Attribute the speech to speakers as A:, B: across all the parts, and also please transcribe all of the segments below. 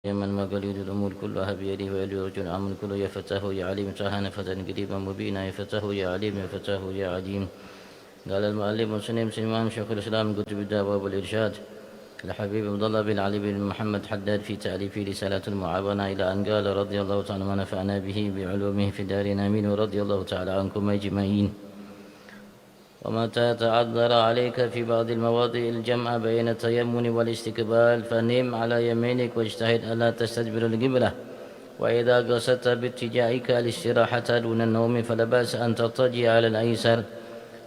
A: يا من مقاليد الأمور كلها بيده ويرجو الأمر كله يا فتاه يا عليم سهنا فتى قريبا مبينا يا فتاه يا عليم يا فتاه يا عليم. قال المؤلف مسلم سلمان شيخ الإسلام كتب الدعوة والإرشاد الحبيب عبد الله بن علي بن محمد حداد في تأليف رسالة المعاونة إلى أن قال رضي الله تعالى ونفعنا به بعلومه في دارنا آمين ورضي الله تعالى عنكم أجمعين. ومتى تعذر عليك في بعض المواضع الجمع بين التيمم والاستقبال فنم على يمينك واجتهد ألا تستدبر القبلة. وإذا قصدت باتجاهك الاستراحة دون النوم فلا بأس أن تضطجع على الأيسر.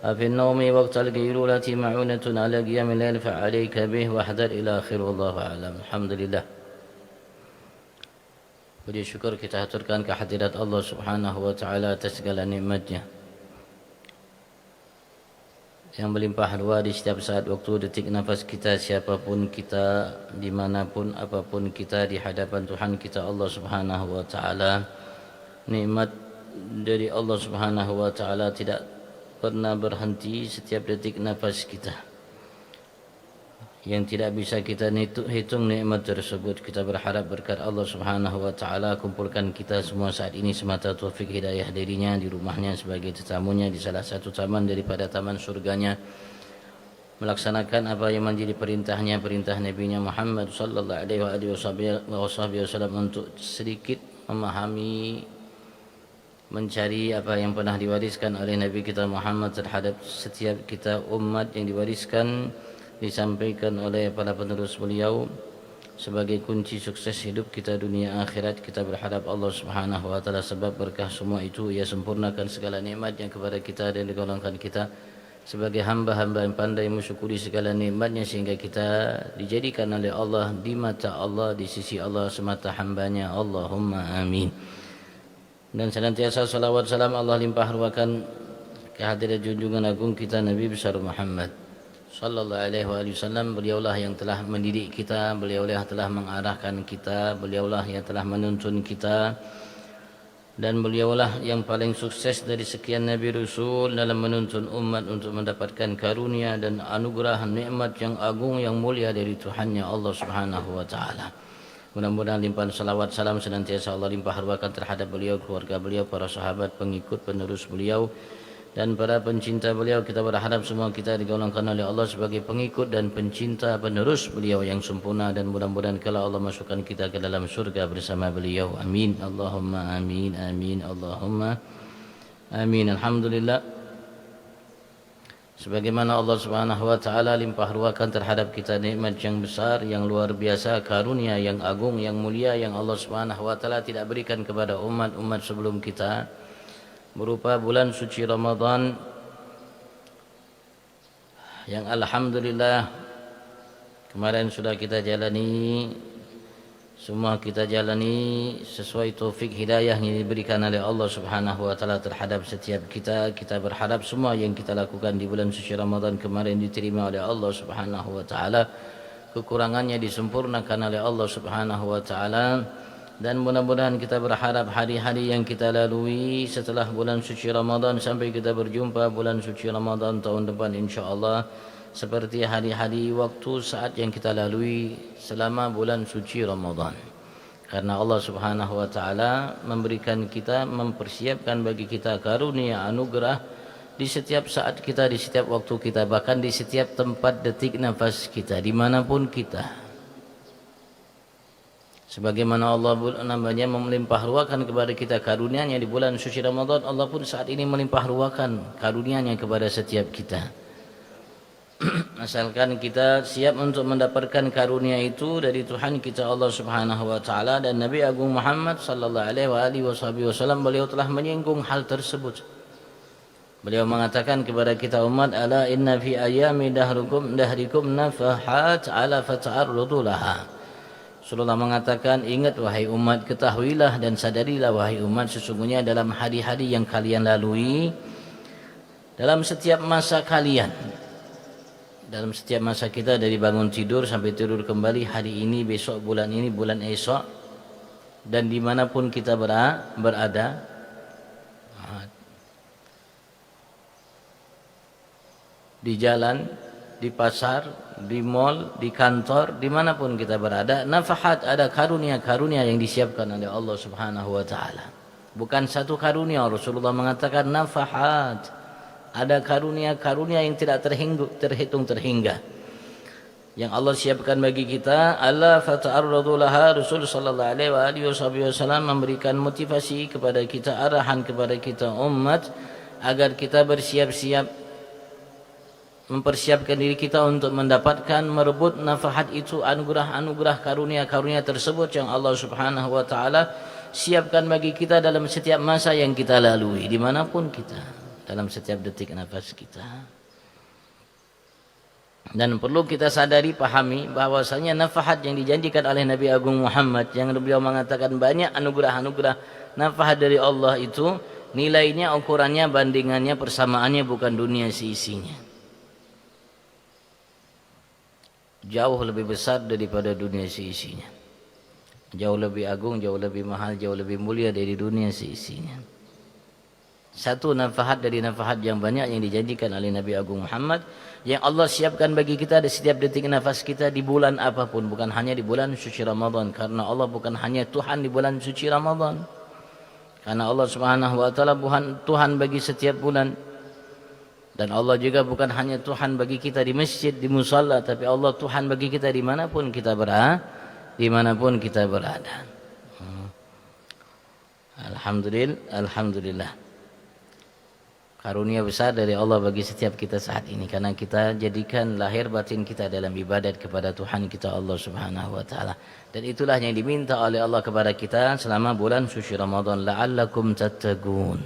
A: أفي النوم وقت القيلولة معونة على قيام الليل فعليك به واحذر إلى آخر والله أعلم. الحمد لله. Puji syukur kita haturkan kehadirat Allah Subhanahu wa taala atas segala nikmatnya yang melimpah ruah di setiap saat, waktu, detik, nafas kita, siapapun kita, dimanapun, apapun kita di hadapan Tuhan kita Allah Subhanahu wa taala. Nikmat dari Allah Subhanahu wa taala tidak pernah berhenti setiap detik nafas kita, yang tidak bisa kita hitung nikmat tersebut. Kita berharap berkat Allah Subhanahu wa taala kumpulkan kita semua saat ini semata taufik hidayah darinya di rumahnya sebagai tetamunya di salah satu taman daripada taman surganya, melaksanakan apa yang menjadi perintahnya, perintah Nabi-Nya Muhammad sallallahu alaihi wasallam, untuk sedikit memahami, mencari apa yang pernah diwariskan oleh Nabi kita Muhammad terhadap setiap kita umat, yang diwariskan disampaikan oleh para penerus beliau sebagai kunci sukses hidup kita dunia akhirat. Kita berharap Allah Subhanahu wa taala sebab berkah semua itu ia sempurnakan segala nikmatnya kepada kita dan digolongkan kita sebagai hamba-hamba yang pandai mensyukuri segala nikmatnya, sehingga kita dijadikan oleh Allah di mata Allah, di sisi Allah semata hambanya. Allahumma amin. Dan senantiasa salawat salam Allah limpah ruahkan kehadiran junjungan agung kita Nabi besar Muhammad sallallahu alaihi wasallam. Beliaulah yang telah mendidik kita, beliaulah yang telah mengarahkan kita, beliaulah yang telah menuntun kita, dan beliaulah yang paling sukses dari sekian nabi rasul dalam menuntun umat untuk mendapatkan karunia dan anugerah nikmat yang agung yang mulia dari Tuhannya Allah Subhanahu wa taala. Mudah-mudahan limpahan salawat salam senantiasa Allah limpah ruahkan terhadap beliau, keluarga beliau, para sahabat, pengikut penerus beliau, dan para pencinta beliau. Kita berharap semua kita digolongkan oleh Allah sebagai pengikut dan pencinta penerus beliau yang sempurna, dan mudah-mudahan kalau Allah masukkan kita ke dalam surga bersama beliau. Amin. Allahumma amin. Amin. Allahumma amin. Alhamdulillah. Sebagaimana Allah Subhanahu wa taala limpah ruahkan terhadap kita nikmat yang besar, yang luar biasa, karunia yang agung, yang mulia, yang Allah Subhanahu wa taala tidak berikan kepada umat-umat sebelum kita, berupa bulan suci Ramadan yang alhamdulillah kemarin sudah kita jalani, semua kita jalani sesuai taufik hidayah yang diberikan oleh Allah Subhanahu wa taala terhadap setiap kita. Kita berharap semua yang kita lakukan di bulan suci Ramadan kemarin diterima oleh Allah Subhanahu wa taala, kekurangannya disempurnakan oleh Allah Subhanahu wa taala. Dan mudah-mudahan kita berharap hari-hari yang kita lalui setelah bulan suci Ramadan sampai kita berjumpa bulan suci Ramadan tahun depan insya-Allah seperti hari-hari waktu saat yang kita lalui selama bulan suci Ramadan. Karena Allah Subhanahu wa taala memberikan kita, mempersiapkan bagi kita karunia anugerah di setiap saat kita, di setiap waktu kita, bahkan di setiap tempat detik nafas kita, dimanapun kita. Sebagaimana Allah melimpah ruahkan kepada kita karunia-Nya di bulan suci Ramadan, Allah pun saat ini melimpah ruahkan karunia-Nya kepada setiap kita. Asalkan kita siap untuk mendapatkan karunia itu dari Tuhan kita Allah Subhanahu wa taala, dan Nabi Agung Muhammad sallallahu alaihi wasallam beliau telah menyinggung hal tersebut. Beliau mengatakan kepada kita umat, ala inna fi ayami dahrikum nafahat ala fata'arrudu laha. Rasulullah mengatakan, ingat wahai umat, ketahuilah dan sadarilah wahai umat, sesungguhnya dalam hari-hari yang kalian lalui, dalam setiap masa kalian, dalam setiap masa kita dari bangun tidur sampai tidur kembali, hari ini, besok, bulan ini, bulan esok, dan dimanapun kita berada, di jalan, di pasar, di mall, di kantor, dimanapun kita berada, nafahat, ada karunia-karunia yang disiapkan oleh Allah Subhanahu wa taala. Bukan satu karunia, Rasulullah mengatakan nafahat. Ada karunia-karunia yang tidak terhitung terhingga yang Allah siapkan bagi kita. Allah fata'arradu laha, Rasul sallallahu alaihi wasallam memberikan motivasi kepada kita, arahan kepada kita umat agar kita bersiap-siap, mempersiapkan diri kita untuk mendapatkan, merebut nafahat itu, anugerah-anugerah karunia-karunia tersebut yang Allah Subhanahu wa taala siapkan bagi kita dalam setiap masa yang kita lalui, dimanapun kita, dalam setiap detik nafas kita. Dan perlu kita sadari, pahami bahwasanya nafahat yang dijanjikan oleh Nabi Agung Muhammad, yang beliau mengatakan banyak anugerah-anugerah nafahat dari Allah itu, nilainya, ukurannya, bandingannya, persamaannya bukan dunia seisinya. Jauh lebih besar daripada dunia seisinya. Jauh lebih agung, jauh lebih mahal, jauh lebih mulia dari dunia seisinya. Satu nafahat dari nafahat yang banyak yang dijanjikan oleh Nabi Agung Muhammad, yang Allah siapkan bagi kita di setiap detik nafas kita, di bulan apapun, bukan hanya di bulan suci Ramadan, karena Allah bukan hanya Tuhan di bulan suci Ramadan, karena Allah Subhanahu wa taala Tuhan bagi setiap bulan. Dan Allah juga bukan hanya Tuhan bagi kita di masjid, di musalla, tapi Allah Tuhan bagi kita dimanapun kita berada, dimanapun kita berada. Alhamdulillah. Karunia besar dari Allah bagi setiap kita saat ini, karena kita jadikan lahir batin kita dalam ibadat kepada Tuhan kita Allah Subhanahu wa taala. Dan itulah yang diminta oleh Allah kepada kita selama bulan suci Ramadan, la'allakum tattaqun.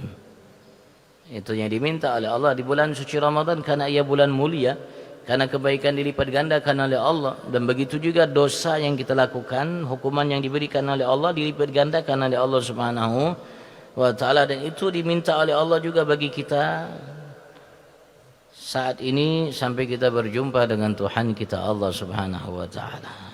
A: Itu yang diminta oleh Allah di bulan suci Ramadan, karena ia bulan mulia, karena kebaikan dilipat gandakan oleh Allah. Dan begitu juga dosa yang kita lakukan, hukuman yang diberikan oleh Allah dilipat gandakan oleh Allah Subhanahu wa taala. Dan itu diminta oleh Allah juga bagi kita saat ini sampai kita berjumpa dengan Tuhan kita Allah Subhanahu wa taala.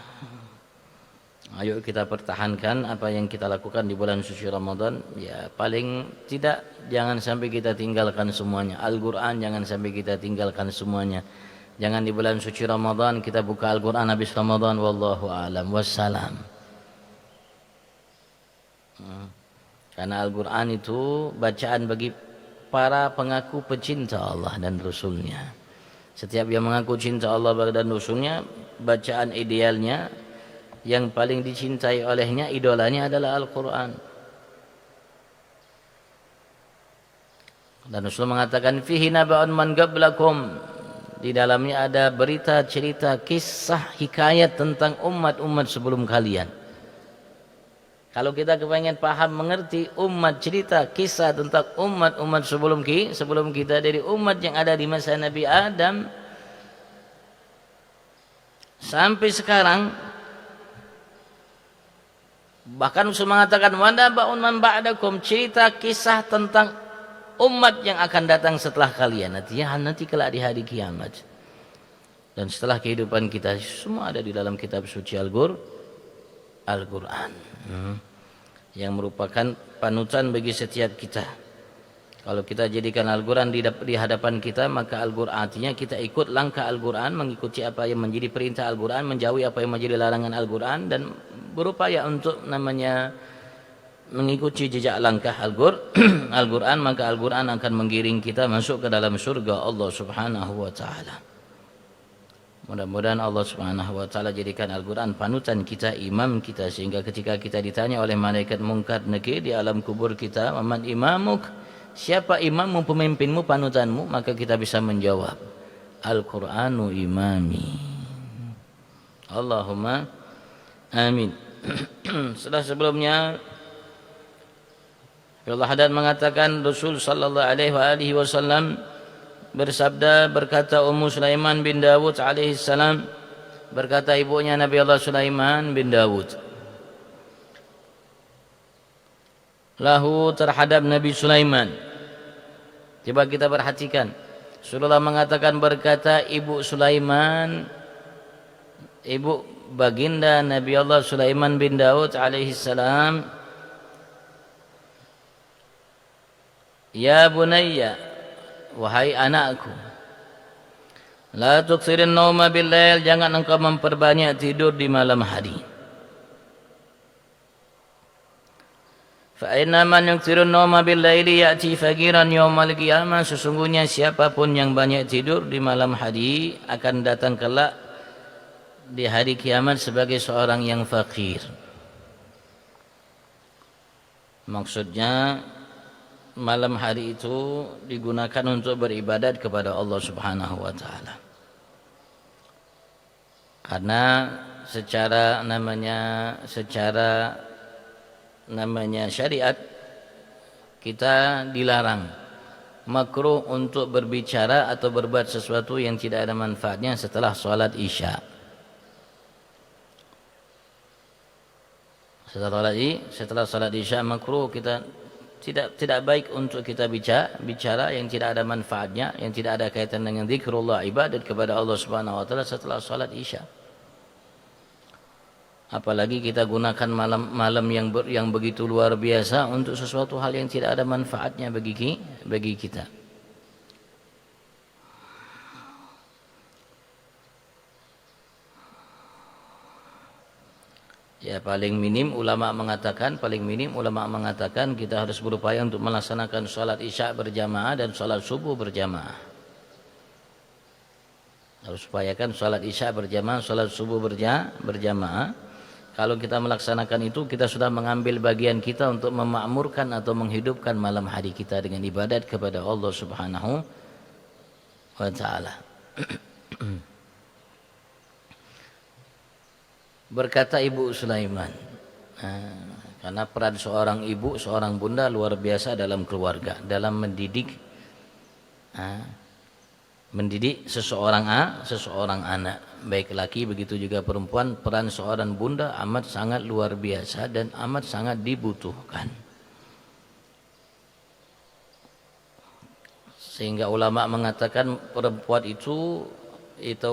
A: Ayo kita pertahankan apa yang kita lakukan di bulan suci Ramadan. Ya, paling tidak jangan sampai kita tinggalkan semuanya. Al-Quran jangan sampai kita tinggalkan semuanya. Jangan di bulan suci Ramadan kita buka Al-Quran habis Ramadan. Wallahu a'lam. Wassalam. Karena Al-Quran itu bacaan bagi para pengaku pecinta Allah dan Rasulnya. Setiap yang mengaku cinta Allah dan Rasulnya, bacaan idealnya yang paling dicintai olehnya, idolanya adalah Al-Quran. Dan Rasul mengatakan fihi naba'un man qablakum, di dalamnya ada berita, cerita, kisah, hikayat tentang umat-umat sebelum kalian. Kalau kita kepengen paham, mengerti umat, cerita, kisah tentang umat-umat sebelum kita, dari umat yang ada di masa Nabi Adam sampai sekarang. Bahkan Rasul mengatakan wanda ba'un man ba'dakum, cerita kisah tentang umat yang akan datang setelah kalian, nanti kelak di hari kiamat. Dan setelah kehidupan kita, semua ada di dalam kitab suci Al-Quran, yang merupakan panutan bagi setiap kita. Kalau kita jadikan Al-Quran di hadapan kita, maka Al-Quran artinya kita ikut langkah Al-Quran, mengikuti apa yang menjadi perintah Al-Quran, menjauhi apa yang menjadi larangan Al-Quran, dan berupaya untuk mengikuti jejak langkah Al-Quran, maka Al-Quran akan menggiring kita masuk ke dalam surga Allah Subhanahu wa taala. Mudah-mudahan Allah Subhanahu wa taala jadikan Al-Quran panutan kita, imam kita, sehingga ketika kita ditanya oleh malaikat Munkar Nakir di alam kubur kita, "Man imamuk?" Siapa imammu, pemimpinmu, panutanmu? Maka kita bisa menjawab, Al-Qur'anu imami. Allahumma amin. Sebelumnya Allah Haddad mengatakan Rasul sallallahu alaihi wasallam bersabda, berkata Ummu Sulaiman bin Dawud alaihi salam, berkata ibunya Nabi Allah Sulaiman bin Dawud, lahu terhadap Nabi Sulaiman. Coba kita perhatikan. Rasulullah mengatakan, berkata ibu Sulaiman, ibu baginda Nabi Allah Sulaiman bin Daud alaihi salam, ya bunayya, wahai anakku, La tuksirin nauma bil lail, jangan engkau memperbanyak tidur di malam hari. Fa inna man yuksirun nauma bil laili ya'ti faqiran yaumal qiyamah, sesungguhnya siapapun yang banyak tidur di malam hari akan datang kelak di hari kiamat sebagai seorang yang fakir. Maksudnya malam hari itu digunakan untuk beribadat kepada Allah Subhanahu wa taala. Karena secara namanya syariat kita dilarang, makruh untuk berbicara atau berbuat sesuatu yang tidak ada manfaatnya setelah salat Isya. Setelah salat Isya makruh, kita tidak baik untuk kita bicara yang tidak ada manfaatnya, yang tidak ada kaitan dengan zikrullah, ibadat kepada Allah Subhanahu wa taala setelah salat Isya. Apalagi kita gunakan malam yang begitu luar biasa untuk sesuatu hal yang tidak ada manfaatnya bagi kita. Ya, paling minim ulama mengatakan kita harus berupaya untuk melaksanakan salat Isya berjamaah dan salat subuh berjamaah. Harus upayakan salat Isya berjamaah, salat subuh berjamaah. Kalau kita melaksanakan itu, kita sudah mengambil bagian kita untuk memakmurkan atau menghidupkan malam hari kita dengan ibadat kepada Allah Subhanahu wa taala. Berkata Ibu Sulaiman, karena peran seorang ibu, seorang bunda luar biasa dalam keluarga, dalam mendidik seseorang anak, baik laki begitu juga perempuan. Peran seorang bunda amat sangat luar biasa dan amat sangat dibutuhkan. Sehingga ulama mengatakan perempuan itu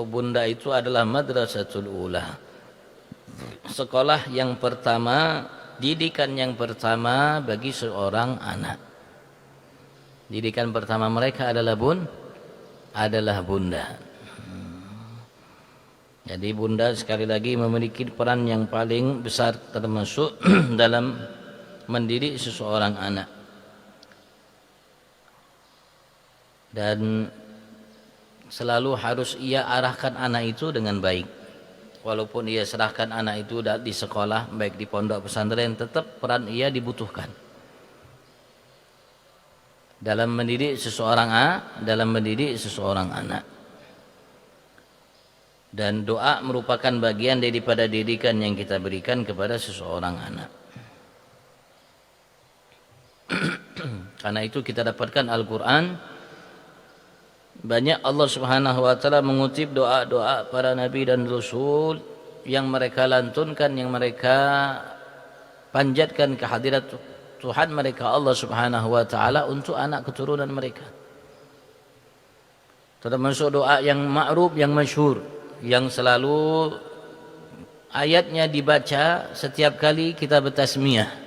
A: bunda itu adalah madrasatul ula, sekolah yang pertama, didikan yang pertama bagi seorang anak. Didikan pertama mereka adalah bunda. Jadi bunda sekali lagi memiliki peran yang paling besar termasuk dalam mendidik seseorang anak. Dan selalu harus ia arahkan anak itu dengan baik. Walaupun ia serahkan anak itu di sekolah, baik di pondok pesantren, tetap peran ia dibutuhkan dalam mendidik seseorang anak. Dan doa merupakan bagian daripada didikan yang kita berikan kepada seseorang anak. Karena itu kita dapatkan Al-Quran, banyak Allah Subhanahu wa taala mengutip doa-doa para nabi dan rasul yang mereka lantunkan, yang mereka panjatkan ke hadirat Tuhan mereka Allah Subhanahu wa taala untuk anak keturunan mereka. Termasuk doa yang ma'ruf, yang masyhur, yang selalu ayatnya dibaca setiap kali kita bertasmiyah.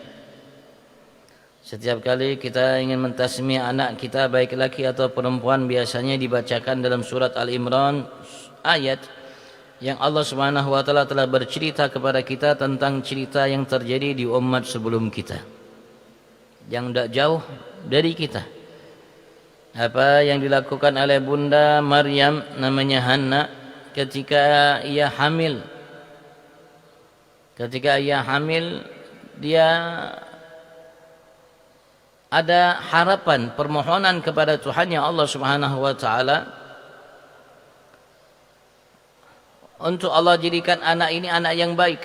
A: Setiap kali kita ingin mentasmiyah anak kita, baik laki atau perempuan, biasanya dibacakan dalam surat Al-Imran, ayat yang Allah Subhanahu wa taala telah bercerita kepada kita tentang cerita yang terjadi di umat sebelum kita, yang tidak jauh dari kita. Apa yang dilakukan oleh Bunda Maryam, namanya Hannah, ketika ia hamil. Ketika ia hamil, dia ada harapan, permohonan kepada Tuhan yang Allah Subhanahu wa taala untuk Allah jadikan anak ini anak yang baik.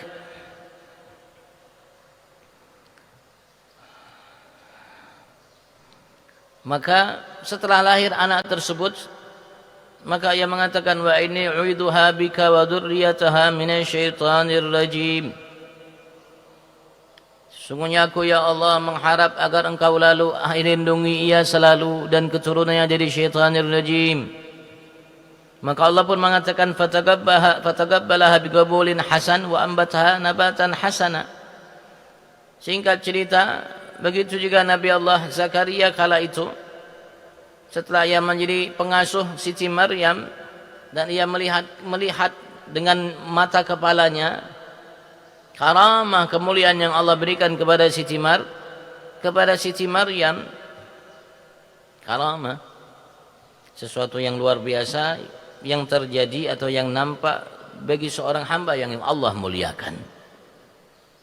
A: Maka setelah lahir anak tersebut, maka ia mengatakan, wa inni u'iduha bika wa dzurriyyataha minasyaitonir rajim. Sungguhnya aku ya Allah mengharap agar engkau lalu lindungi ia selalu dan keturunannya dari syaitanir rajim. Maka Allah pun mengatakan, fataqabbalaha biqabulin hasan wa ambataha nabatan hasana. Singkat cerita, begitu juga Nabi Allah Zakaria kala itu, setelah ia menjadi pengasuh Siti Maryam, dan ia melihat dengan mata kepalanya karamah kemuliaan yang Allah berikan kepada Siti Maryam. Karamah, sesuatu yang luar biasa yang terjadi atau yang nampak bagi seorang hamba yang Allah muliakan.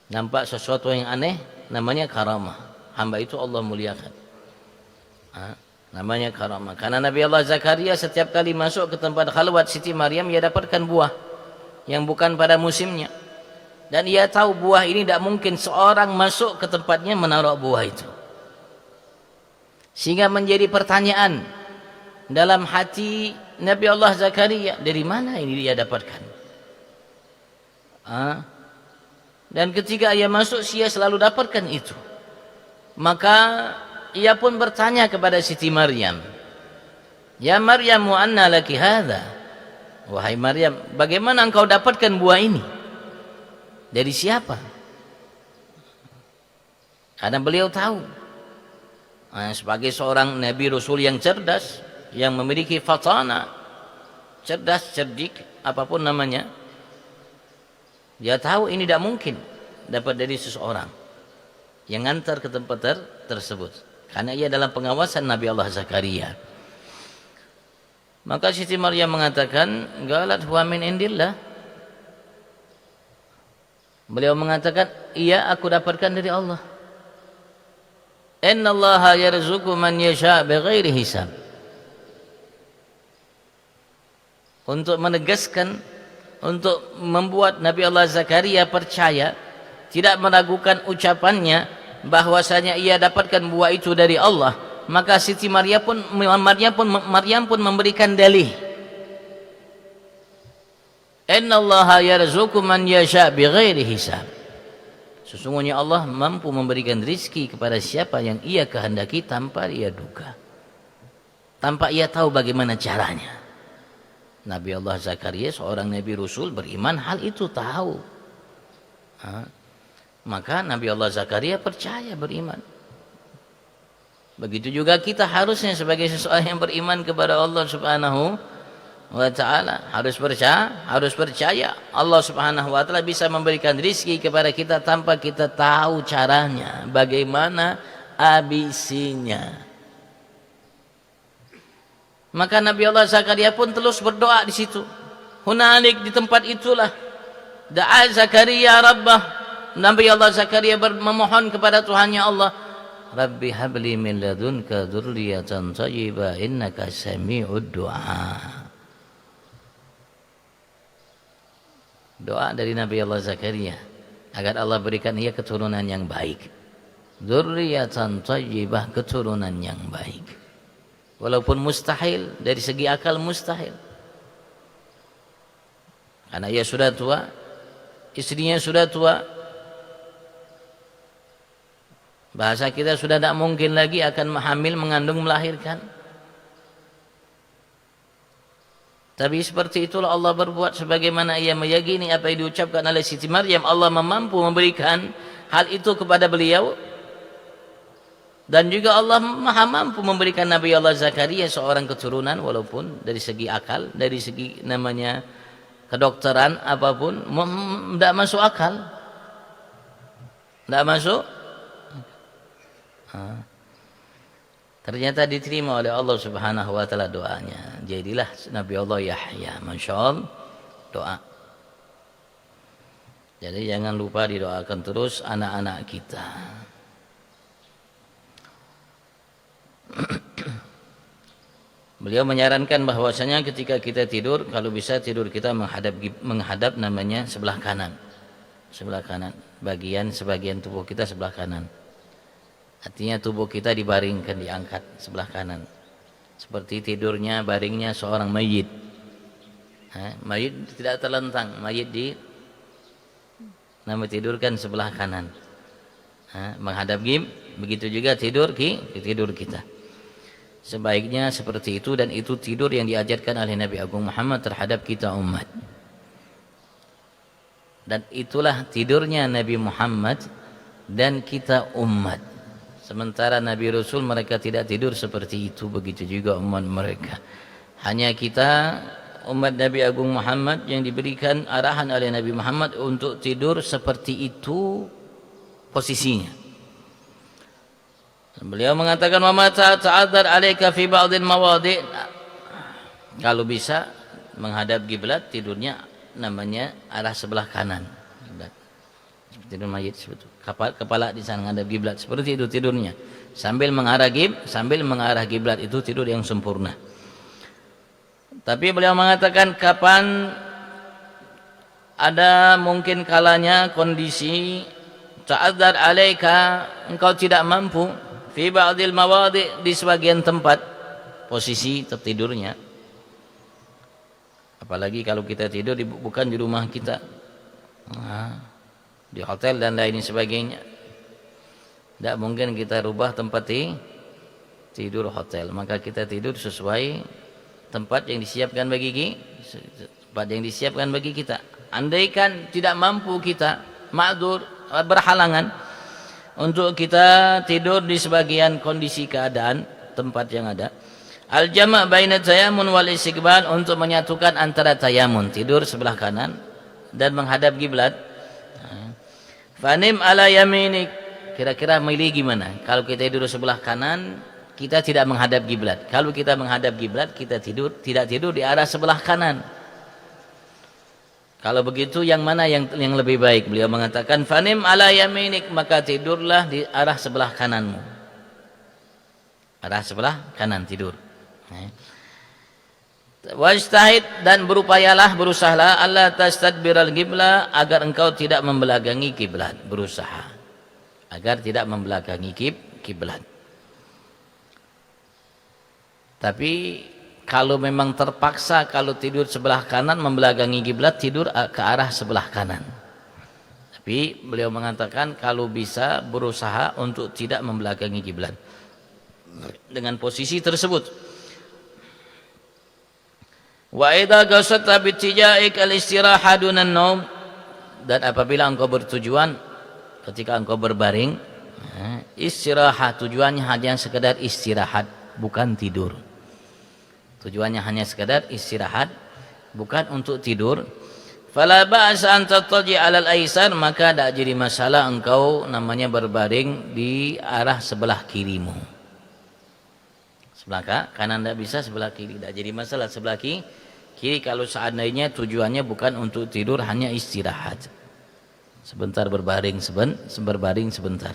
A: Nampak sesuatu yang aneh, namanya karamah. Hamba itu Allah muliakan. Namanya karamah. Karena Nabi Allah Zakaria setiap kali masuk ke tempat khalwat Siti Maryam, ia dapatkan buah yang bukan pada musimnya. Dan ia tahu buah ini tidak mungkin seorang masuk ke tempatnya menaruh buah itu. Sehingga menjadi pertanyaan dalam hati Nabi Allah Zakaria, dari mana ini dia dapatkan? Dan ketika ia masuk, ia selalu dapatkan itu. Maka ia pun bertanya kepada Siti Maryam, "Ya Maryam, wa anna laki hadha?" Wahai Maryam, bagaimana engkau dapatkan buah ini? Dari siapa? Karena beliau tahu sebagai seorang Nabi Rasul yang cerdas, yang memiliki fatana, cerdas, cerdik, apapun namanya, dia tahu ini tidak mungkin dapat dari seseorang yang ngantar ke tempat tersebut, karena ia dalam pengawasan Nabi Allah Zakaria. Maka Siti Maryam mengatakan, "Galat huwa min indillah." Beliau mengatakan, "Iya, aku dapatkan dari Allah. Innallaha yarzuqu man yasha' bighairi hisab." Untuk menegaskan, untuk membuat Nabi Allah Zakaria percaya, tidak meragukan ucapannya bahwasanya ia dapatkan buah itu dari Allah, maka Siti Maryam pun memberikan dalih, "Innallaha yarzuqu man yasha' bighairi hisab." Sesungguhnya Allah mampu memberikan rizki kepada siapa yang ia kehendaki tanpa ia duga, tanpa ia tahu bagaimana caranya. Nabi Allah Zakaria seorang Nabi Rasul beriman hal itu, tahu. Maka Nabi Allah Zakaria percaya, beriman. Begitu juga kita harusnya sebagai seseorang yang beriman kepada Allah Subhanahu wa ta'ala, harus percaya Allah Subhanahu wa ta'ala bisa memberikan rizki kepada kita tanpa kita tahu caranya, bagaimana abisinya. Maka Nabi Allah Zakaria pun terus berdoa di situ. Hunalik, di tempat itulah, da'a Zakaria rabbah. Nabi Allah Zakaria memohon kepada Tuhannya Allah, "Rabbi habli min ladunka dzurriyyatan thayyibah innaka sami'ud du'a." Doa dari Nabi Allah Zakaria agar Allah berikan ia keturunan yang baik. Dzurriyyatan thayyibah, keturunan yang baik. Walaupun mustahil, dari segi akal mustahil. Karena ia sudah tua, istrinya sudah tua. Bahasa kita sudah tidak mungkin lagi akan hamil, mengandung, melahirkan. Tapi seperti itulah Allah berbuat, sebagaimana ia meyakini apa yang diucapkan oleh Siti Maryam. Allah mampu memberikan hal itu kepada beliau. Dan juga Allah maha mampu memberikan Nabi Allah Zakaria seorang keturunan, walaupun dari segi akal, dari segi namanya kedokteran apapun, tidak masuk akal. Tidak masuk. Ternyata diterima oleh Allah Subhanahu wa ta'ala doanya. Jadilah Nabi Allah Yahya. Masya Allah, doa. Jadi jangan lupa didoakan terus anak-anak kita. Beliau menyarankan bahwasanya ketika kita tidur, kalau bisa tidur kita menghadap namanya sebelah kanan. Sebelah kanan, sebagian tubuh kita sebelah kanan. Artinya tubuh kita dibaringkan, diangkat sebelah kanan. Seperti tidurnya, baringnya seorang mayit. Mayit tidak terlentang, mayit tidurkan sebelah kanan. Menghadap begitu juga tidur kita. Sebaiknya seperti itu, dan itu tidur yang diajarkan oleh Nabi Agung Muhammad terhadap kita umat. Dan itulah tidurnya Nabi Muhammad dan kita umat. Sementara Nabi Rasul mereka tidak tidur seperti itu, begitu juga umat mereka. Hanya kita umat Nabi Agung Muhammad yang diberikan arahan oleh Nabi Muhammad untuk tidur seperti itu posisinya. Beliau mengatakan wa ma ta'adzar 'alaika fi ba'dil mawadi'. Kalau bisa menghadap kiblat tidurnya namanya arah sebelah kanan. Tidur mayit seperti itu. Kepala di sana menghadap kiblat seperti itu tidurnya. Sambil mengarah kiblat itu tidur yang sempurna. Tapi beliau mengatakan kapan ada mungkin kalanya kondisi ta'adzar 'alaika, engkau tidak mampu fi ba'dil mawadi', di sebagian tempat posisi tertidurnya. Apalagi kalau kita tidur bukan di rumah kita, di hotel dan lain sebagainya. Tidak mungkin kita rubah tempat tidur hotel, maka kita tidur sesuai tempat yang disiapkan bagi kita. Andaikan tidak mampu kita, ma'dzur, berhalangan untuk kita tidur di sebagian kondisi keadaan tempat yang ada, al-jama' baina tayamun wal istiqbal, untuk menyatukan antara tayamun, tidur sebelah kanan dan menghadap kiblat. Fanim ala yaminik, kira-kira milih gimana? Kalau kita tidur sebelah kanan, kita tidak menghadap kiblat. Kalau kita menghadap kiblat, kita tidak tidur di arah sebelah kanan. Kalau begitu yang mana yang lebih baik? Beliau mengatakan fanim ala yaminik, maka tidurlah di arah sebelah kananmu. Arah sebelah kanan tidur. Wajtahid, dan berusahalah Allah tastadbiral qiblah, agar engkau tidak membelakangi kiblat. Berusaha agar tidak membelakangi kiblat. Tapi kalau memang terpaksa, kalau tidur sebelah kanan membelakangi kiblat, tidur ke arah sebelah kanan. Tapi beliau mengatakan kalau bisa berusaha untuk tidak membelakangi kiblat dengan posisi tersebut. Wa idza qasadta bittijaik al-istiraha dunan naum, dan apabila engkau bertujuan ketika engkau berbaring, istirahat, tujuannya hanya sekedar istirahat, bukan tidur. Tujuannya hanya sekedar istirahat, bukan untuk tidur. Fala ba'sa an tattaji 'alal aisar, maka tak jadi masalah engkau namanya berbaring di arah sebelah kirimu. Sebelah kanan tidak bisa, sebelah kiri tidak jadi masalah. Sebelah kiri kalau seandainya tujuannya bukan untuk tidur, hanya istirahat. Sebentar berbaring sebentar.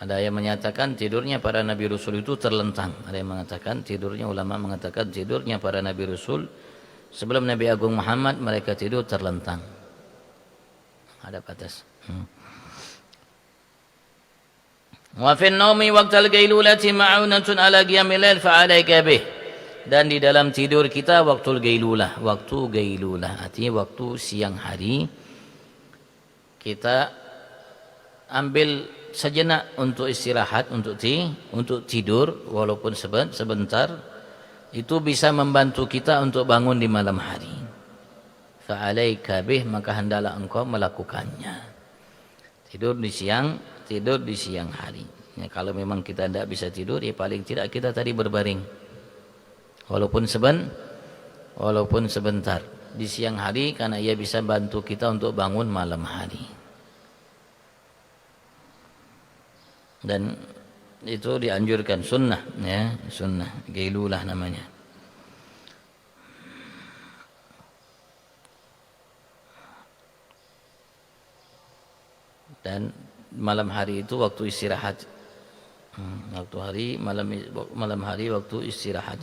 A: Ada yang menyatakan tidurnya para nabi rasul itu terlentang. Ada yang mengatakan tidurnya, ulama mengatakan tidurnya para nabi rasul sebelum Nabi Agung Muhammad mereka tidur terlentang. Ada batas. Wa fi an-nawmi waqtal qailulati ma'unatun ala qiyamil lail fa 'alaika bih. Dan di dalam tidur kita waktu gailulah, artinya waktu siang hari, kita ambil sejenak untuk istirahat, untuk tidur walaupun sebentar, itu bisa membantu kita untuk bangun di malam hari. Fa 'alaika bih, maka hendaklah engkau melakukannya. Tidur di siang hari. Ya, kalau memang kita tidak bisa tidur, ya paling tidak kita tadi berbaring. Walaupun sebentar di siang hari, karena ia bisa bantu kita untuk bangun malam hari. Dan itu dianjurkan, sunnah, ya, sunnah, gailulah namanya. Dan malam hari itu waktu istirahat. Malam hari waktu istirahat.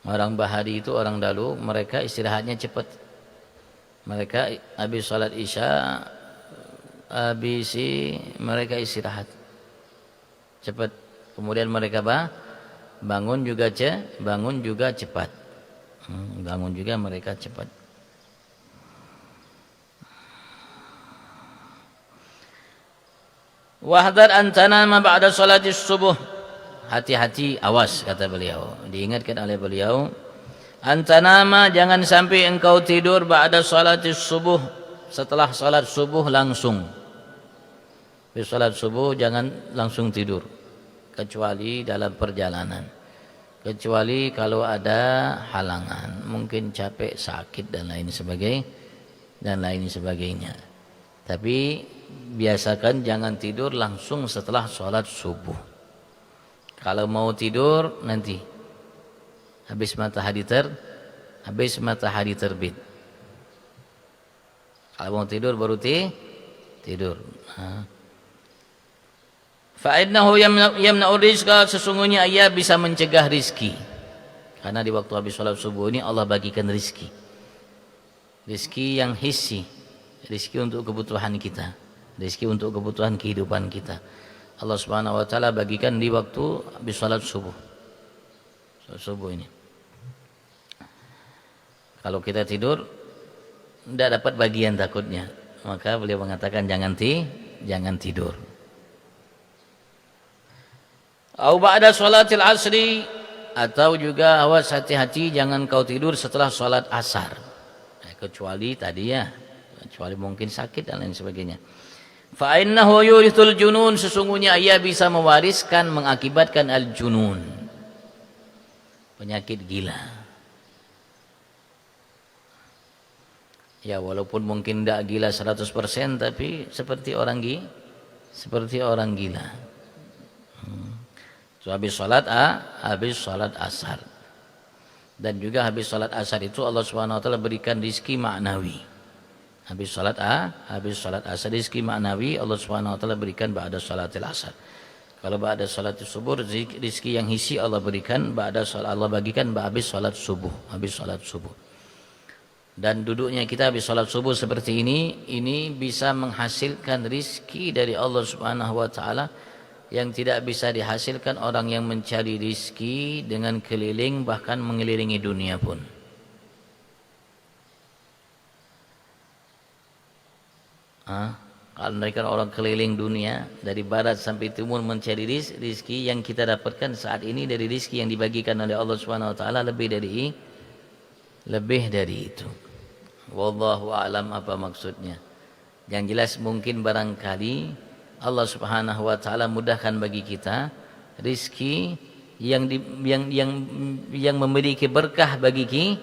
A: Orang bahari itu, orang dahulu, mereka istirahatnya cepat. Mereka habis salat Isya, mereka istirahat cepat. Kemudian mereka bangun juga cepat. Bangun juga mereka cepat. Wahdar an tanama ba'da salati subuh. Hati-hati, awas, kata beliau. Diingatkan oleh beliau, an tanama, jangan sampai engkau tidur ba'da salati subuh, setelah salat subuh langsung. Di salat subuh jangan langsung tidur. kecuali dalam perjalanan. Kecuali kalau ada halangan, mungkin capek, sakit dan lain sebagainya. Tapi biasakan jangan tidur langsung setelah sholat subuh. Kalau mau tidur nanti habis matahari terbit. Kalau mau tidur baru tidur. Fa'innahu yamna'u rizqa, sesungguhnya ia bisa mencegah rizki. Karena di waktu habis sholat subuh ini Allah bagikan rizki. Rizki yang hissi, rizki untuk kebutuhan kita, rizki untuk kebutuhan kehidupan kita. Allah Subhanahu wa taala bagikan di waktu habis sholat subuh. Sholat subuh ini. Kalau kita tidur tidak dapat bagian takutnya, maka beliau mengatakan jangan tidur. Au ba'da sholatil asri, atau juga awas hati-hati jangan kau tidur setelah sholat asar. Kecuali tadi ya, kecuali mungkin sakit dan lain sebagainya. Fa innahu yurithul junun, sesungguhnya ia bisa mewariskan, mengakibatkan al-junun, penyakit gila. Ya walaupun mungkin tidak gila 100%, tapi seperti orang gila. So, habis sholat asar. Dan juga habis sholat asar itu Allah Subhanahu wa taala berikan rizki maknawi. Habis sholat asar rizki maknawi Allah Subhanahu wa taala berikan ba'da sholatil asar. Kalau ba'da sholatil subuh rizki yang hissi Allah berikan Allah bagikan habis sholat subuh. Dan duduknya kita habis sholat subuh seperti ini bisa menghasilkan rizki dari Allah Subhanahu wa taala yang tidak bisa dihasilkan orang yang mencari rizki dengan keliling, bahkan mengelilingi dunia pun. Kalau mereka orang keliling dunia dari barat sampai timur mencari rizki, yang kita dapatkan saat ini dari rizki yang dibagikan oleh Allah Subhanahu wa taala lebih dari itu. Wallahu a'lam apa maksudnya. Yang jelas mungkin barangkali Allah Subhanahu wa taala mudahkan bagi kita rizki yang memiliki berkah bagi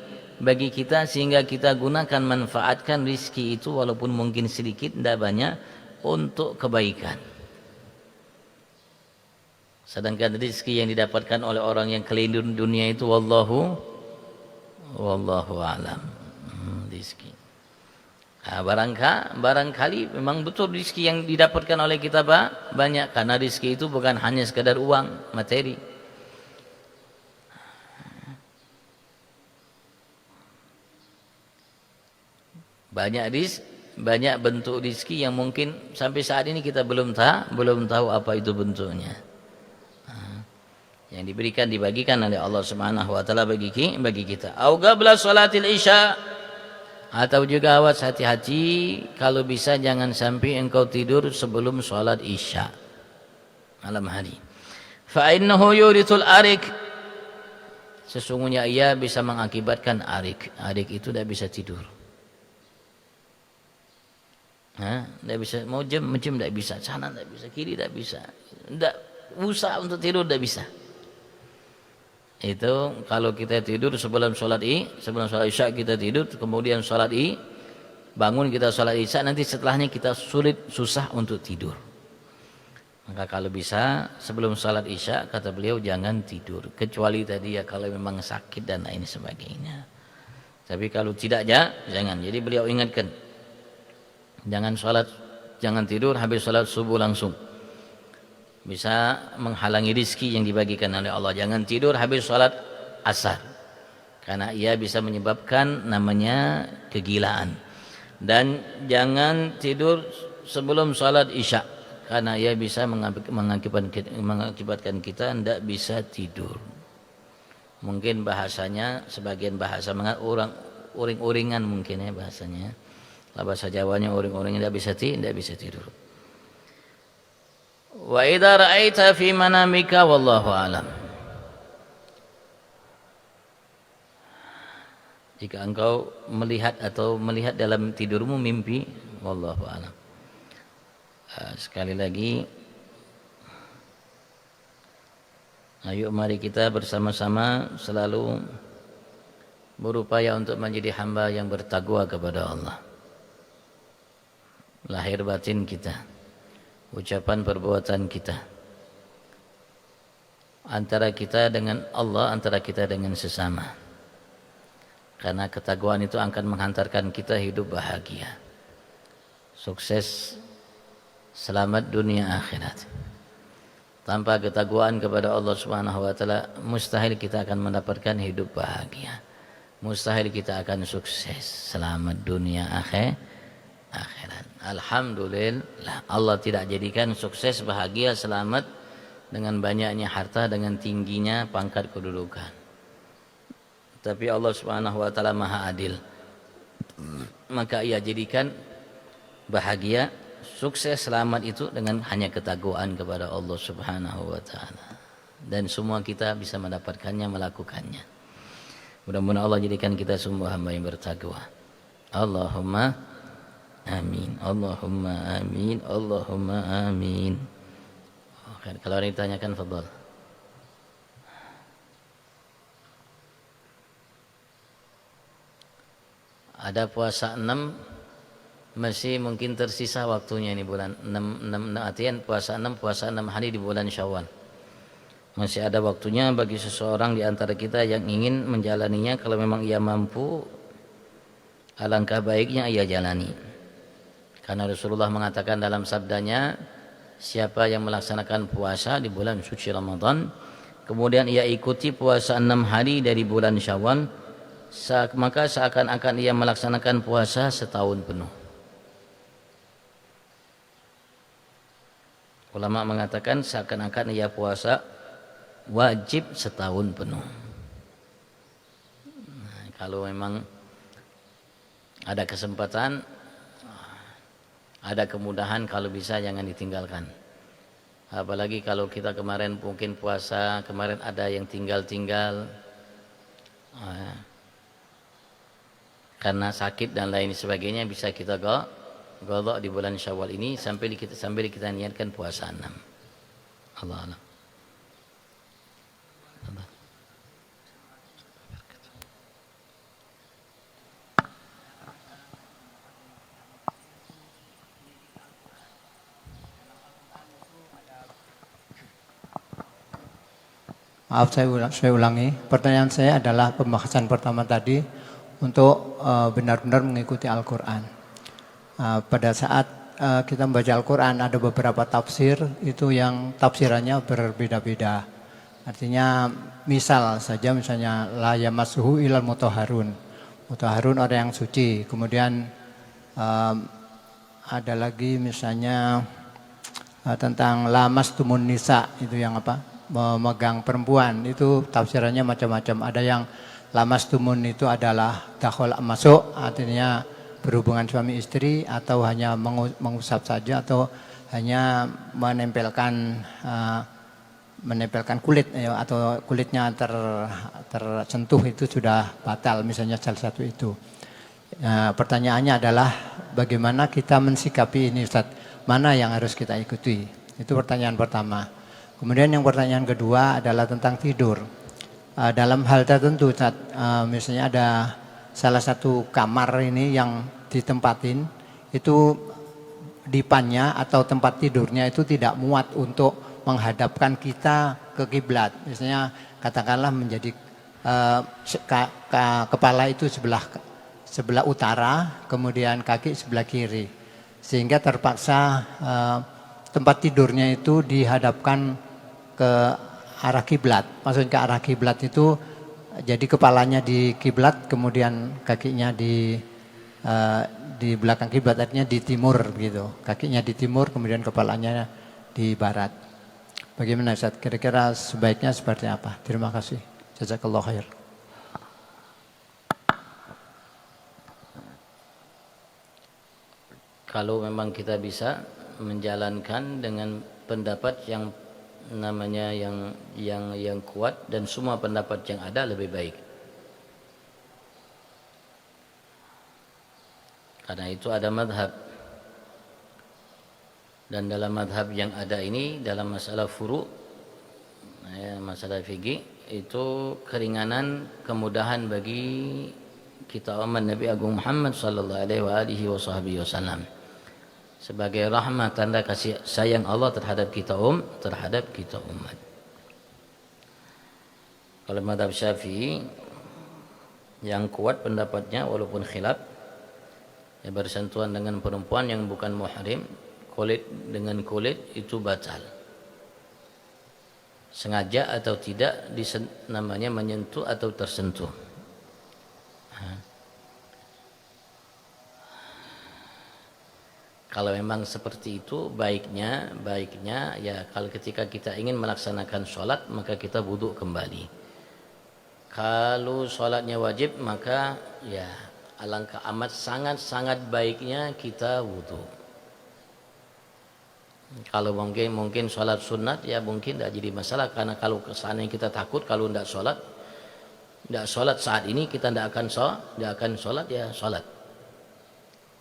A: kita, sehingga kita gunakan, manfaatkan rizki itu walaupun mungkin sedikit, tidak banyak, untuk kebaikan. Sedangkan rizki yang didapatkan oleh orang yang keliling dunia itu wallahu a'lam. Rizki. Barangkali memang betul rizki yang didapatkan oleh kita banyak, karena rizki itu bukan hanya sekadar uang, materi. Banyak bentuk rizki yang mungkin sampai saat ini kita belum tahu apa itu bentuknya. Yang dibagikan oleh Allah Subhanahu wa taala bagi kita. Au qabla sholatil isya, atau juga awas hati-hati kalau bisa jangan sampai engkau tidur sebelum sholat isya malam hari. Fa innahu yurithul arik, sesungguhnya ia bisa mengakibatkan arik. Arik itu tidak bisa tidur. Tidak bisa, mau jam tidak bisa, kanan tidak bisa, kiri tidak bisa, tidak usah untuk tidur tidak bisa. Itu kalau kita tidur sebelum sholat isya kita tidur, kemudian sholat bangun kita sholat isya, nanti setelahnya kita susah untuk tidur. Maka kalau bisa sebelum sholat isya, kata beliau jangan tidur, kecuali tadi ya kalau memang sakit dan lain sebagainya. Tapi kalau tidak jangan. Jadi beliau ingatkan, jangan tidur habis sholat subuh langsung, bisa menghalangi rizki yang dibagikan oleh Allah. Jangan tidur habis sholat asar, karena ia bisa menyebabkan namanya kegilaan. Dan jangan tidur sebelum sholat isya, karena ia bisa mengakibatkan kita tidak bisa tidur. Mungkin bahasanya sebagian bahasa orang uring-uringan mungkin ya bahasanya. Bahasa Jawanya uring-uringan, tidak bisa tidur. Wa idza ra'aita fi manamika wallahu a'lam. Jika engkau melihat dalam tidurmu mimpi, wallahu a'lam. Sekali lagi Ayo mari kita bersama-sama selalu berupaya untuk menjadi hamba yang bertakwa kepada Allah. Lahir batin kita, ucapan perbuatan kita, antara kita dengan Allah, antara kita dengan sesama. Karena ketakwaan itu akan menghantarkan kita hidup bahagia, sukses, selamat dunia akhirat. Tanpa ketakwaan kepada Allah Subhanahu wa taala, mustahil kita akan mendapatkan hidup bahagia. Mustahil kita akan sukses, selamat dunia akhirat. Alhamdulillah, Allah tidak jadikan sukses, bahagia, selamat dengan banyaknya harta, dengan tingginya pangkat kedudukan. Tapi Allah Subhanahu wa taala Maha Adil. Maka Ia jadikan bahagia, sukses, selamat itu dengan hanya ketakwaan kepada Allah Subhanahu wa taala. Dan semua kita bisa mendapatkannya, melakukannya. Mudah-mudahan Allah jadikan kita semua hamba yang bertakwa. Allahumma amin. Allahumma amin. Allahumma amin. Oke, kalau ada yang ditanyakan, fadhal. Ada puasa 6, masih mungkin tersisa waktunya ini bulan 6 artian puasa 6 hari di bulan Syawal. Masih ada waktunya bagi seseorang di antara kita yang ingin menjalaninya. Kalau memang ia mampu, alangkah baiknya ia jalani. Karena Rasulullah mengatakan dalam sabdanya, siapa yang melaksanakan puasa di bulan suci Ramadan, kemudian ia ikuti puasa 6 hari dari bulan Syawal, maka seakan-akan ia melaksanakan puasa setahun penuh. Ulama mengatakan seakan-akan ia puasa wajib setahun penuh. Nah, kalau memang ada kesempatan, ada kemudahan, kalau bisa jangan ditinggalkan. Apalagi kalau kita kemarin mungkin puasa, kemarin ada yang tinggal-tinggal karena sakit dan lain sebagainya, bisa kita qadha di bulan Syawal ini sambil kita niatkan puasa 6. Allah alam.
B: Maaf, saya ulangi. Pertanyaan saya adalah pembahasan pertama tadi untuk benar-benar mengikuti Al-Quran. Pada saat kita membaca Al-Quran, ada beberapa tafsir itu yang tafsirannya berbeda-beda. Artinya misalnya la yamassuhu ilal mutahharun. Mutahharun orang yang suci. Kemudian ada lagi misalnya tentang lamastumun nisa, itu yang apa? Memegang perempuan, itu tafsirannya macam-macam. Ada yang lamastumun itu adalah dakhol masuk, artinya berhubungan suami istri, atau hanya mengusap saja, atau hanya menempelkan kulit atau kulitnya tersentuh, itu sudah batal, misalnya salah satu itu. Pertanyaannya adalah bagaimana kita mensikapi ini, Ustaz? Mana yang harus kita ikuti? Itu pertanyaan pertama. Kemudian yang pertanyaan kedua adalah tentang tidur. Dalam hal tertentu, Ustaz, misalnya ada salah satu kamar ini yang ditempatin, itu dipannya atau tempat tidurnya itu tidak muat untuk menghadapkan kita ke kiblat. Misalnya katakanlah menjadi kepala itu sebelah utara, kemudian kaki sebelah kiri, sehingga terpaksa tempat tidurnya itu dihadapkan ke arah kiblat. Maksudnya ke arah kiblat itu jadi kepalanya di kiblat, kemudian kakinya di belakang kiblat, artinya di timur gitu. Kakinya di timur, kemudian kepalanya di barat. Bagaimana Ustaz? Kira-kira sebaiknya seperti apa? Terima kasih. Jazakallahu khair.
A: Kalau memang kita bisa menjalankan dengan pendapat yang namanya yang kuat, dan semua pendapat yang ada lebih baik. Karena itu ada madhab, dan dalam madhab yang ada ini dalam masalah furu' ya, masalah fikih itu keringanan, kemudahan bagi kita umat Nabi Agung Muhammad sallallahu alaihi wasallam sebagai rahmat, tanda kasih sayang Allah terhadap kita umat. Kalau mazhab Syafi'i yang kuat pendapatnya walaupun khilaf, ya, bersentuhan dengan perempuan yang bukan muhrim, kulit dengan kulit itu batal. Sengaja atau tidak namanya menyentuh atau tersentuh. Kalau memang seperti itu baiknya ya kalau ketika kita ingin melaksanakan sholat maka kita wudhu kembali. Kalau sholatnya wajib maka ya alangkah amat sangat baiknya kita wudhu. Kalau mungkin sholat sunat ya mungkin tidak jadi masalah, karena kalau kesannya kita takut kalau tidak sholat saat ini kita tidak akan sholat ya sholat.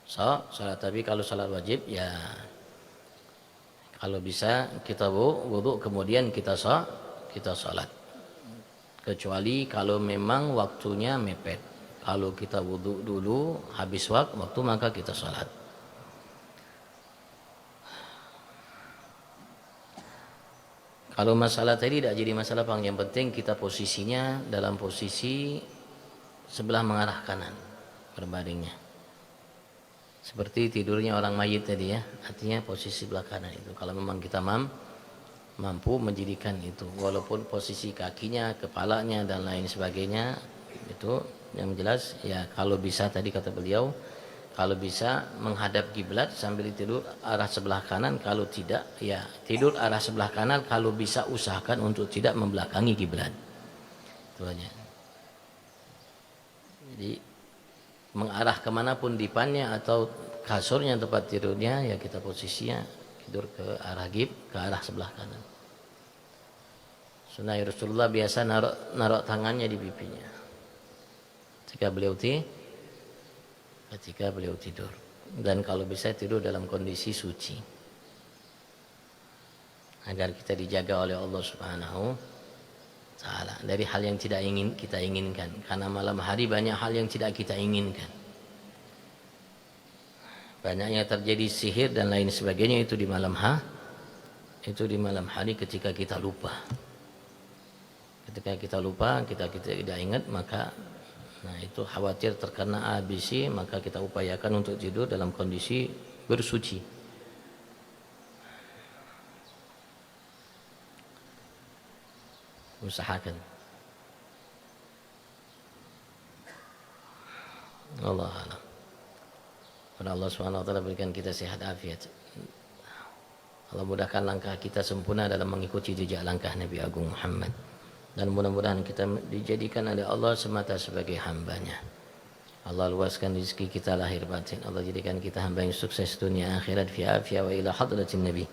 A: Sholat, tapi kalau sholat wajib ya kalau bisa kita wudhu kemudian kita sholat. Kecuali kalau memang waktunya mepet. Kalau kita wudhu dulu habis waktu maka kita sholat. Kalau masalah tadi tidak jadi masalah, yang penting kita posisinya dalam posisi sebelah mengarah kanan berbaringnya. Seperti tidurnya orang mayit tadi ya, artinya posisi sebelah kanan itu. Kalau memang kita mampu menjadikan itu, walaupun posisi kakinya, kepalanya dan lain sebagainya, itu yang jelas ya kalau bisa tadi kata beliau, kalau bisa menghadap kiblat sambil tidur arah sebelah kanan, kalau tidak ya tidur arah sebelah kanan, kalau bisa usahakan untuk tidak membelakangi kiblat. Itu aja. Jadi mengarah kemanapun dipannya atau kasurnya tempat tidurnya ya kita posisinya tidur ke arah sebelah kanan. Sunnah Rasulullah biasa naruh tangannya di pipinya ketika beliau tidur, dan kalau bisa tidur dalam kondisi suci agar kita dijaga oleh Allah Subhanahu Ta'ala dari hal yang tidak kita inginkan, karena malam hari banyak hal yang tidak kita inginkan. Banyaknya terjadi sihir dan lain sebagainya itu di malam hari ketika kita lupa. Ketika kita lupa, kita tidak ingat, maka itu khawatir terkena ABC, maka kita upayakan untuk tidur dalam kondisi bersuci. Usahakan. Allah a'lam. Pada Allah SWT berikan kita sehat afiat. Allah mudahkan langkah kita sempurna dalam mengikuti jejak langkah Nabi Agung Muhammad. Dan mudah-mudahan kita dijadikan oleh Allah semata sebagai hambanya. Allah luaskan rezeki kita lahir batin. Allah jadikan kita hamba yang sukses dunia akhirat fi afiyah wa ila hadratin Nabi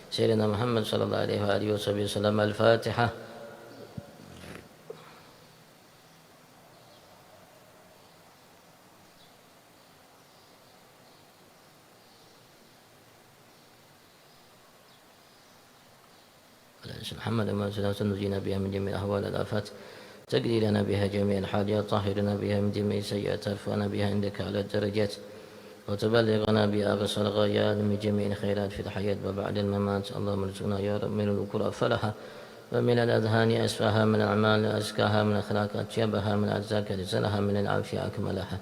A: Sayyidina Muhammad sallallahu alaihi wasallam. Al-Fatihah. محمد أما سنجينا بها من جميع الأهوال والآفات، تقضي لنا بها جميع الحاجات، طهرنا بها من جميع السيئات، ترفعنا بها عندك على الدرجات، وتبلغنا بها أقصى الغايات من جميع الخيرات في الحياة وبعد الممات. اللهم ارزقنا يا رب من الذكور أفلها، ومن الأذهان أسفها، من الأعمال أزكاها، من الأخلاق أطيبها، من الأرزاق أجزلها، من العافية أكملها،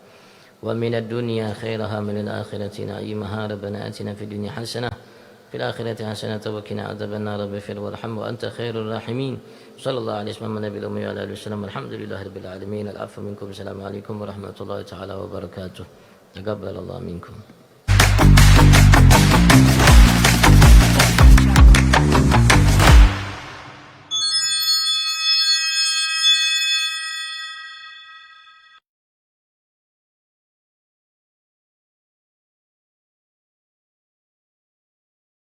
A: ومن الدنيا خيرها، من الآخرة نعيمها. ربنا آتنا في الدنيا حسنة في الآخرة حسنة وقنا عذاب النار. اغفر وارحم وأنت خير الراحمين. صلى الله عليه وسلم النبي الأمي وعلى آله وسلم. الحمد لله رب العالمين. العفو منكم. السلام عليكم ورحمة الله تعالى وبركاته. تقبل الله منكم.